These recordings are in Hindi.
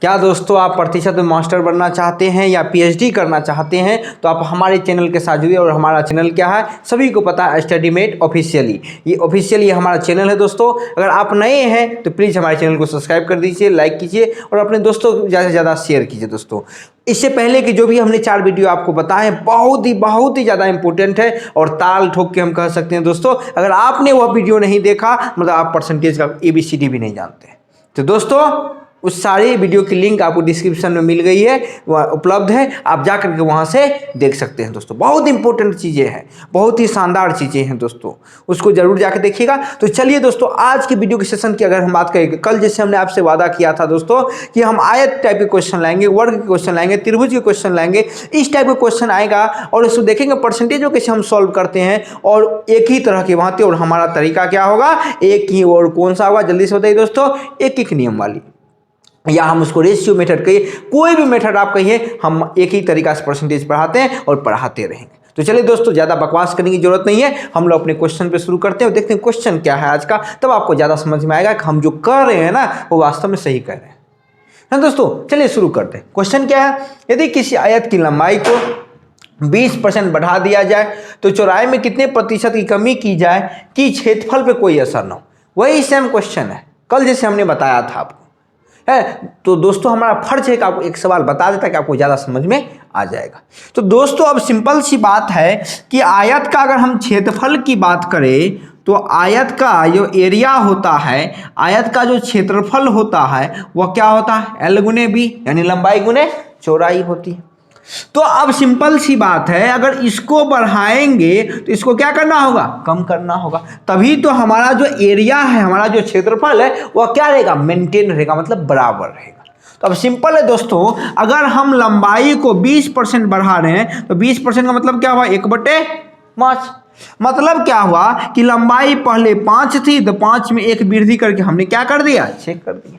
क्या दोस्तों आप प्रतिशत में मास्टर बनना चाहते हैं या पीएचडी करना चाहते हैं तो आप हमारे चैनल के साथ जुड़िए। और हमारा चैनल क्या है सभी को पता है, स्टडीमेट ऑफिशियली। ये ऑफिशियली हमारा चैनल है दोस्तों। अगर आप नए हैं तो प्लीज़ हमारे चैनल को सब्सक्राइब कर दीजिए, लाइक कीजिए और अपने दोस्तों को ज़्यादा से ज़्यादा शेयर कीजिए दोस्तों। इससे पहले कि जो भी हमने 4 वीडियो आपको बताए बहुत ही ज़्यादा इंपॉर्टेंट है और ताल ठोक के हम कह सकते हैं दोस्तों, अगर आपने वह वीडियो नहीं देखा मतलब आप परसेंटेज का ABCD भी नहीं जानते। तो दोस्तों उस सारी वीडियो की लिंक आपको डिस्क्रिप्शन में मिल गई है, वह उपलब्ध है, आप जा करके वहाँ से देख सकते हैं दोस्तों। बहुत इंपॉर्टेंट चीज़ें हैं, बहुत ही शानदार चीज़ें हैं दोस्तों, उसको जरूर जाकर देखिएगा। तो चलिए दोस्तों आज के वीडियो के सेशन की अगर हम बात करेंगे, कल जैसे हमने आपसे वादा किया था दोस्तों कि हम आयत टाइप के क्वेश्चन लाएंगे, वर्ग के क्वेश्चन लाएंगे, त्रिभुज के क्वेश्चन लाएंगे, इस टाइप के क्वेश्चन आएगा और इसको देखेंगे परसेंटेजों कैसे हम सॉल्व करते हैं और एक ही तरह की बातें। और हमारा तरीका क्या होगा, एक ही, और कौन सा होगा जल्दी से बताइए दोस्तों, एक नियम वाली, या हम उसको रेशियो मेथड कहिए, कोई भी मेथड आप कहिए, हम एक ही तरीका से परसेंटेज पढ़ाते हैं और पढ़ाते रहेंगे। तो चलिए दोस्तों ज़्यादा बकवास करने की जरूरत नहीं है, हम लोग अपने क्वेश्चन पे शुरू करते हैं और देखते हैं क्वेश्चन क्या है आज का। तब आपको ज़्यादा समझ में आएगा कि हम जो कर रहे हैं ना वो वास्तव में सही कर रहे हैं ना दोस्तों। चलिए शुरू करते हैं। क्वेश्चन क्या है, यदि किसी आयत की लंबाई को 20% बढ़ा दिया जाए तो चौड़ाई में कितने प्रतिशत की कमी की जाए कि क्षेत्रफल पे कोई असर न हो। वही सेम क्वेश्चन है कल जैसे हमने बताया था आपको है। तो दोस्तों हमारा फर्ज है कि आपको एक सवाल बता देता कि आपको ज़्यादा समझ में आ जाएगा। तो दोस्तों अब सिंपल सी बात है कि आयत का अगर हम क्षेत्रफल की बात करें तो आयत का जो एरिया होता है, आयत का जो क्षेत्रफल होता है वह क्या होता है, L गुने B, यानी लंबाई गुने चौड़ाई होती है। तो अब सिंपल सी बात है, अगर इसको बढ़ाएंगे तो इसको क्या करना होगा, कम करना होगा। तभी तो हमारा जो एरिया है, हमारा जो क्षेत्रफल है वह क्या रहेगा, मेंटेन रहेगा, मतलब बराबर रहेगा। तो अब सिंपल है दोस्तों, अगर हम लंबाई को 20% बढ़ा रहे हैं तो 20% का मतलब क्या हुआ, 1/5। मतलब क्या हुआ कि लंबाई पहले 5 थी तो 5 में 1 वृद्धि करके हमने क्या कर दिया, 6 कर दिया।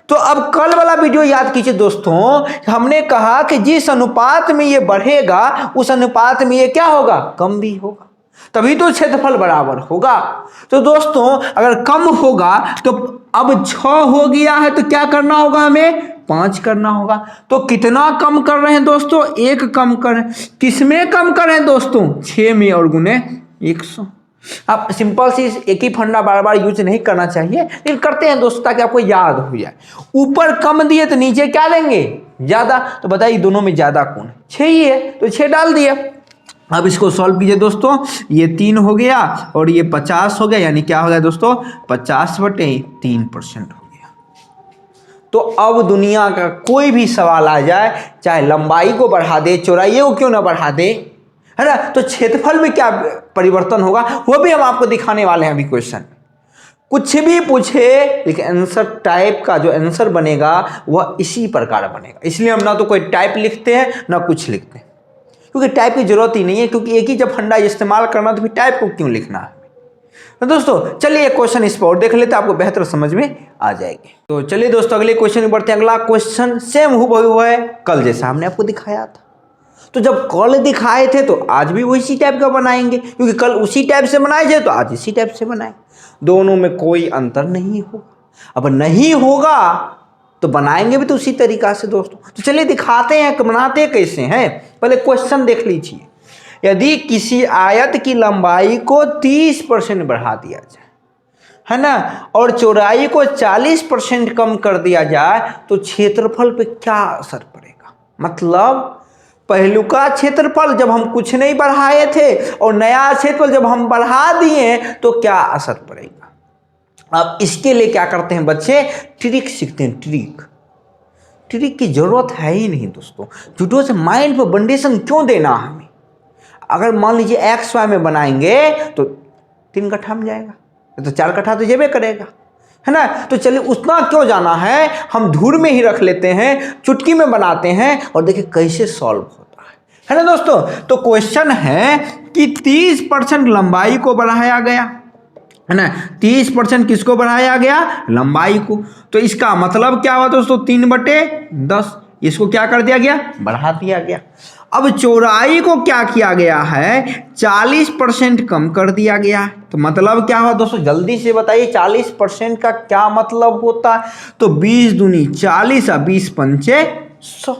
तो अब कल वाला वीडियो याद कीजिए दोस्तों, हमने कहा कि जिस अनुपात में ये बढ़ेगा उस अनुपात में ये क्या होगा, कम भी होगा, तभी तो क्षेत्रफल बराबर होगा। तो दोस्तों अगर कम होगा तो अब 6 हो गया है तो क्या करना होगा, हमें 5 करना होगा। तो कितना कम कर रहे हैं दोस्तों, 1 कम कर रहे हैं। किसमें कम कर रहे हैं दोस्तों, 6 में और गुने 100। आप सिंपल सी एक ही फंडा बार बार यूज नहीं करना चाहिए, लेकिन करते हैं दोस्तों ताकि आपको याद हो जाए। ऊपर कम दिए तो नीचे क्या लेंगे, ज्यादा। तो बताइए दोनों में ज्यादा कौन है, 6 ही है तो 6 डाल दिया। अब इसको सॉल्व कीजिए दोस्तों, ये 3 हो गया और ये 50 हो गया, यानी क्या हो गया दोस्तों, 50/3% हो गया। तो अब दुनिया का कोई भी सवाल आ जाए, चाहे लंबाई को बढ़ा दे, चौड़ाई को क्यों ना बढ़ा दे, है ना, तो क्षेत्रफल में क्या परिवर्तन होगा वो भी हम आपको दिखाने वाले हैं अभी क्वेश्चन। कुछ भी पूछे लेकिन आंसर टाइप का जो आंसर बनेगा वह इसी प्रकार बनेगा। इसलिए हम ना तो कोई टाइप लिखते हैं ना कुछ लिखते हैं, क्योंकि टाइप की जरूरत ही नहीं है, क्योंकि एक ही जब फंडा इस्तेमाल करना तो फिर टाइप को क्यों लिखना है। तो दोस्तों चलिए एक क्वेश्चन इस पर और देख लेते हैं, आपको बेहतर समझ में आ जाएगी। तो चलिए दोस्तों अगले क्वेश्चन में बढ़ते हैं। अगला क्वेश्चन सेम हूबहू है कल जैसा हमने आपको दिखाया था। तो जब कल दिखाए थे तो आज भी उसी टाइप का बनाएंगे, क्योंकि कल उसी टाइप से बनाए थे तो आज इसी टाइप से बनाए। दोनों में कोई अंतर नहीं होगा। अब नहीं होगा तो बनाएंगे भी तो उसी तरीका से दोस्तों। तो चलिए दिखाते हैं कि बनाते कैसे हैं। पहले क्वेश्चन देख लीजिए, यदि किसी आयत की लंबाई को 30% बढ़ा दिया जाए, है ना, और चौड़ाई को 40% कम कर दिया जाए तो क्षेत्रफल पे क्या असर पड़ेगा। मतलब पहलुका क्षेत्रफल जब हम कुछ नहीं बढ़ाए थे और नया क्षेत्रफल जब हम बढ़ा दिए तो क्या असर पड़ेगा। अब इसके लिए क्या करते हैं बच्चे, ट्रिक सीखते हैं। ट्रिक की जरूरत है ही नहीं दोस्तों, झूठों से माइंड पर बंडेशन क्यों देना हमें। अगर मान लीजिए XY में बनाएंगे तो 3 कट्ठा में जाएगा, तो 4 कट्ठा तो जेबे करेगा, है ना। तो चलिए उतना क्यों जाना है, हम धूर में ही रख लेते हैं, चुटकी में बनाते हैं और देखिए कैसे सॉल्व होता है ना दोस्तों। तो क्वेश्चन है कि 30% लंबाई को बढ़ाया गया, है ना, 30% किसको बढ़ाया गया, लंबाई को। तो इसका मतलब क्या हुआ दोस्तों, 3/10। इसको क्या कर दिया गया, बढ़ा दिया गया। अब चौड़ाई को क्या किया गया है, 40% कम कर दिया गया है। तो मतलब क्या हुआ दोस्तों, जल्दी से बताइए 40% का क्या मतलब होता है। तो 20 दूनी 40 और 20 पंचे 100,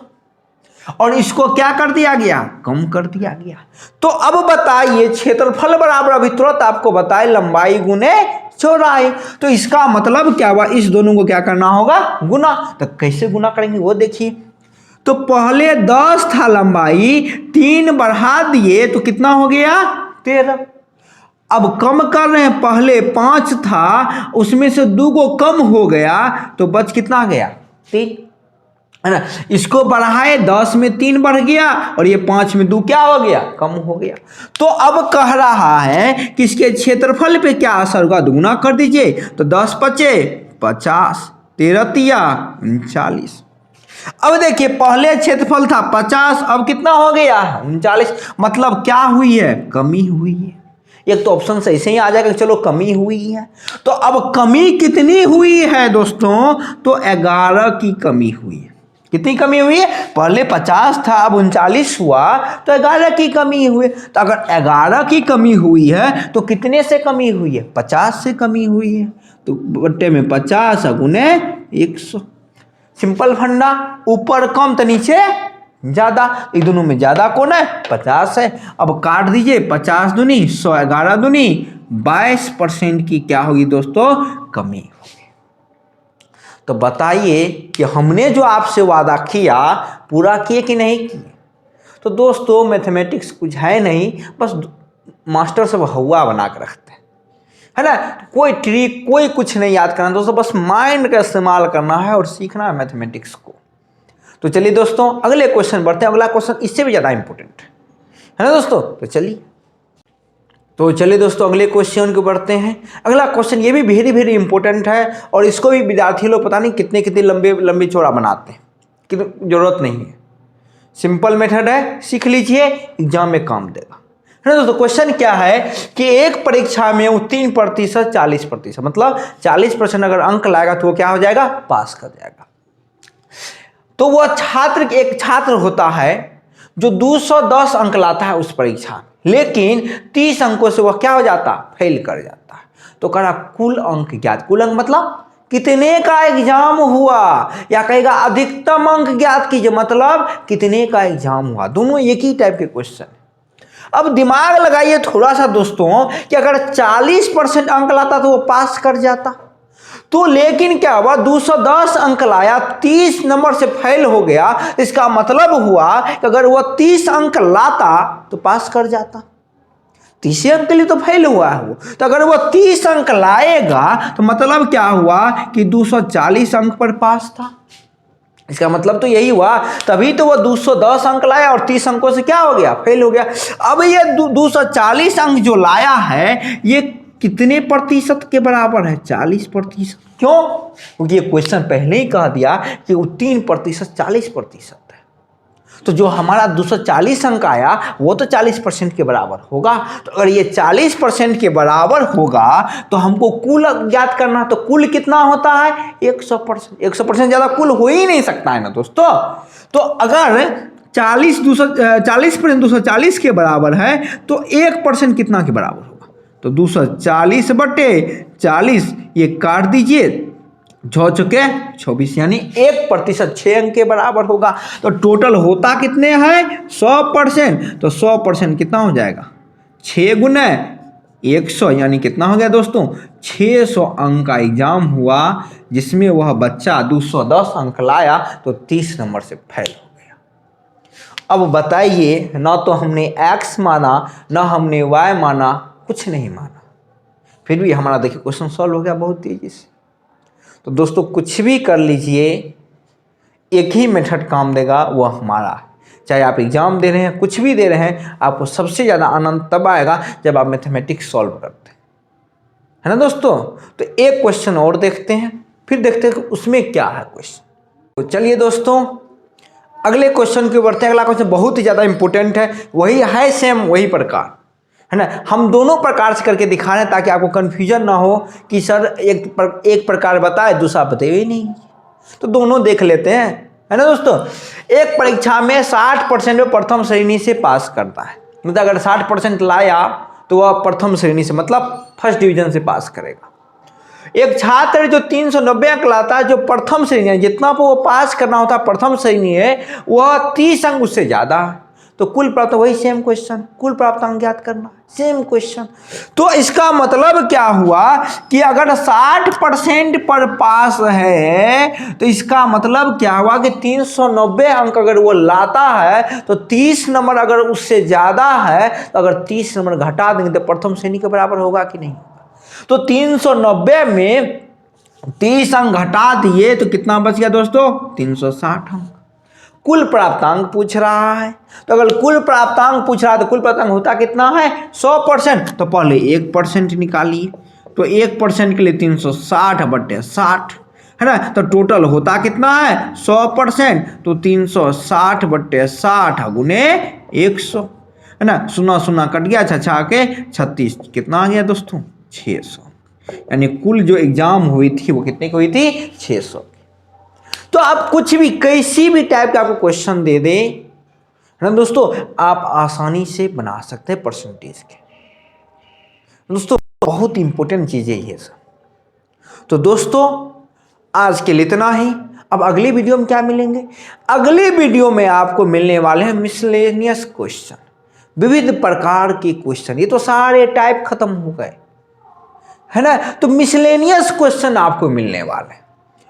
और इसको क्या कर दिया गया, कम कर दिया गया। तो अब बताइए क्षेत्रफल बराबर, अभी तुरंत आपको बताए लंबाई गुने चौड़ाई। तो इसका मतलब क्या हुआ, इस दोनों को क्या करना होगा, गुना। तो कैसे गुना करेंगे वो देखिए। तो पहले 10 था लंबाई, 3 बढ़ा दिए तो कितना हो गया, 13। अब कम कर रहे हैं, पहले 5 था उसमें से 2 को कम हो गया तो बच कितना गया, 3, है ना। इसको बढ़ाए, 10 में 3 बढ़ गया और ये 5 में 2 क्या हो गया, कम हो गया। तो अब कह रहा है कि इसके क्षेत्रफल पे क्या असर होगा, दुगुना कर दीजिए। तो 10 पचे 50, 13 तिया 39। अब देखिए पहले क्षेत्रफल था 50, अब कितना हो गया 39। मतलब क्या हुई है, कमी हुई है। एक तो ऑप्शन से ऐसे ही आ जाएगा, चलो कमी हुई है। तो अब कमी कितनी हुई है दोस्तों, तो 11 की कमी हुई है। कितनी कमी हुई है, पहले 50 था अब 39 हुआ तो 11 की कमी हुई। तो अगर 11 की कमी हुई है तो कितने से कमी हुई है, 50 से कमी हुई है। तो बट्टे में 50 गुने 100। सिंपल फंडा, ऊपर कम तो नीचे ज्यादा, इन दोनों में ज्यादा कौन है, 50 है। अब काट दीजिए, 50 दूनी 100, 11 दूनी 22% की क्या होगी दोस्तों, कमी होगी। तो बताइए कि हमने जो आपसे वादा किया पूरा किए कि नहीं किए। तो दोस्तों मैथमेटिक्स कुछ है नहीं, बस मास्टर सब हवा बना के रखते हैं, है ना। कोई ट्रिक कोई कुछ नहीं याद करना दोस्तों, बस माइंड का इस्तेमाल करना है और सीखना है मैथमेटिक्स को। तो चलिए दोस्तों अगले क्वेश्चन बढ़ते हैं। अगला क्वेश्चन इससे भी ज़्यादा इंपॉर्टेंट है ना दोस्तों। तो चलिए दोस्तों अगले क्वेश्चन को बढ़ते हैं। अगला क्वेश्चन ये भी वेरी वेरी इंपॉर्टेंट है और इसको भी विद्यार्थी लोग पता नहीं कितने कितने लंबे चौड़ा बनाते हैं, कितनी जरूरत नहीं है। सिंपल मेथड है, सीख लीजिए, एग्जाम में काम देगा, है ना दोस्तों। क्वेश्चन क्या है कि एक परीक्षा में उत्तीर्ण प्रतिशत 40%, मतलब 40% अगर अंक लाएगा तो वो क्या हो जाएगा, पास कर जाएगा। तो वह छात्र, एक छात्र होता है जो 210 अंक लाता है उस परीक्षा में, लेकिन 30 अंकों से वह क्या हो जाता, फेल कर जाता है। तो कह रहा कुल अंक ज्ञात, कुल अंक मतलब कितने का एग्जाम हुआ, या कहेगा अधिकतम अंक ज्ञात कीजिए, मतलब कितने का एग्जाम हुआ। दोनों एक ही टाइप के क्वेश्चन। अब दिमाग लगाइए थोड़ा सा दोस्तों कि अगर 40% अंक लाता तो वो पास कर जाता, तो लेकिन क्या हुआ 210 अंक लाया, 30 नंबर से फेल हो गया। इसका मतलब हुआ कि अगर वह 30 अंक लाता तो पास कर जाता, 30 अंक के लिए तो फेल हुआ है वो। तो अगर वह 30 अंक लाएगा तो मतलब क्या हुआ कि 240 अंक पर पास था। इसका मतलब तो यही हुआ, तभी तो वह 210 अंक लाया और 30 अंकों से क्या हो गया, फेल हो गया। अब ये 240 अंक जो लाया है ये कितने प्रतिशत के बराबर है, 40%। क्यों, क्योंकि ये क्वेश्चन पहले ही कह दिया कि उत्तीर्ण प्रतिशत 40% है। तो जो हमारा 240 अंक आया वो तो 40% के बराबर होगा। तो अगर ये 40% के बराबर होगा तो हमको कुल ज्ञात करना, तो कुल कितना होता है 100%। 100% ज़्यादा कुल हो ही नहीं सकता है ना दोस्तों। तो अगर 40% 240 के बराबर है तो 1% कितना के बराबर होगा, तो 240/40, ये काट दीजिए, 6 चुके 24, यानी 1%, 6 अंक के बराबर होगा। तो टोटल होता कितने हैं 100%। तो 100% कितना हो जाएगा, 6 गुने 100, यानी कितना हो गया दोस्तों, 600 अंक का एग्जाम हुआ, जिसमें वह बच्चा 210 अंक लाया तो 30 नंबर से फेल हो गया। अब बताइए, ना तो हमने x माना ना हमने y माना, कुछ नहीं माना, फिर भी हमारा देखिए क्वेश्चन सॉल्व हो गया बहुत तेजी से। तो दोस्तों कुछ भी कर लीजिए, एक ही मेथड काम देगा, वो हमारा है। चाहे आप एग्जाम दे रहे हैं, कुछ भी दे रहे हैं, आपको सबसे ज़्यादा आनंद तब आएगा जब आप मैथमेटिक्स सॉल्व करते हैं, है ना दोस्तों। तो एक क्वेश्चन और देखते हैं, फिर देखते हैं कि उसमें क्या है क्वेश्चन। तो चलिए दोस्तों अगले क्वेश्चन के बढ़ते हैं। अगला क्वेश्चन बहुत ही ज़्यादा इंपॉर्टेंट है, वही है सेम वही प्रकार, है ना। हम दोनों प्रकार से करके दिखा रहे हैं ताकि आपको कन्फ्यूजन ना हो कि सर एक प्रकार बताए दूसरा बताए ही नहीं। तो दोनों देख लेते हैं, है ना दोस्तों। एक परीक्षा में 60% में प्रथम श्रेणी से पास करता है, मतलब अगर 60% लाया तो वह प्रथम श्रेणी से मतलब फर्स्ट डिवीजन से पास करेगा। एक छात्र जो 390 अंक लाता है, जो प्रथम श्रेणी है, जितना वो पास करना होता है प्रथम श्रेणी है, वह 30 अंक उससे ज्यादा है, तो कुल प्राप्त वही सेम क्वेश्चन, कुल प्राप्त अंक ज्ञात करना, सेम क्वेश्चन। तो इसका मतलब क्या हुआ कि अगर 60% पर पास है तो इसका मतलब क्या हुआ कि 390 अंक अगर वो लाता है तो 30 नंबर अगर उससे ज्यादा है, तो अगर 30 नंबर घटा देंगे तो प्रथम श्रेणी के बराबर होगा कि नहीं? तो 390 में 30 अंक घटा दिए तो कितना बच गया दोस्तों? 360 अंक। कुल प्राप्तांक पूछ रहा है, तो अगर कुल प्राप्तांक पूछ रहा है तो कुल प्राप्तांक होता कितना है? 100%। तो पहले 1% निकालिए, तो 1% के लिए 360/60 है ना, तो टोटल होता कितना है? 100%। तो 360/60 गुने 100 है ना, 0 कट गया, 6 के 36, कितना आ गया दोस्तों? 600। यानी कुल जो एग्जाम हुई थी वो कितने की हुई थी? 600। तो आप कुछ भी कैसी भी टाइप का आपको क्वेश्चन दे दे ना दोस्तों, आप आसानी से बना सकते हैं परसेंटेज के। दोस्तों बहुत इंपॉर्टेंट चीजें ये सब। तो दोस्तों आज के लिए इतना ही। अब अगली वीडियो में क्या मिलेंगे? अगली वीडियो में आपको मिलने वाले हैं मिसलेनियस क्वेश्चन, विविध प्रकार के क्वेश्चन। ये तो सारे टाइप खत्म हो गए है ना, तो मिसलेनियस क्वेश्चन आपको मिलने वाले हैं,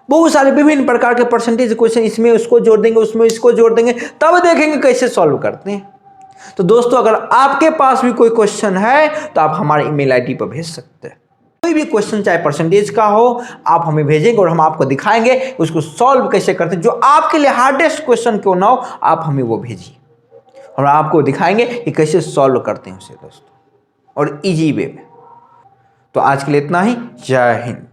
बहुत सारे विभिन्न प्रकार के परसेंटेज क्वेश्चन, इसमें उसको जोड़ देंगे, उसमें इसको जोड़ देंगे, तब देखेंगे कैसे सॉल्व करते हैं। तो दोस्तों अगर आपके पास भी कोई क्वेश्चन है तो आप हमारे ईमेल आईडी पर भेज सकते हैं। कोई भी क्वेश्चन चाहे परसेंटेज का हो, आप हमें भेजेंगे और हम आपको दिखाएंगे उसको सॉल्व कैसे करते हैं। जो आपके लिए हार्डेस्ट क्वेश्चन क्यों ना हो, आप हमें वो भेजिए और आपको दिखाएंगे कि कैसे सॉल्व करते हैं उसे दोस्तों, और इजी वे में। तो आज के लिए इतना ही। जय हिंद।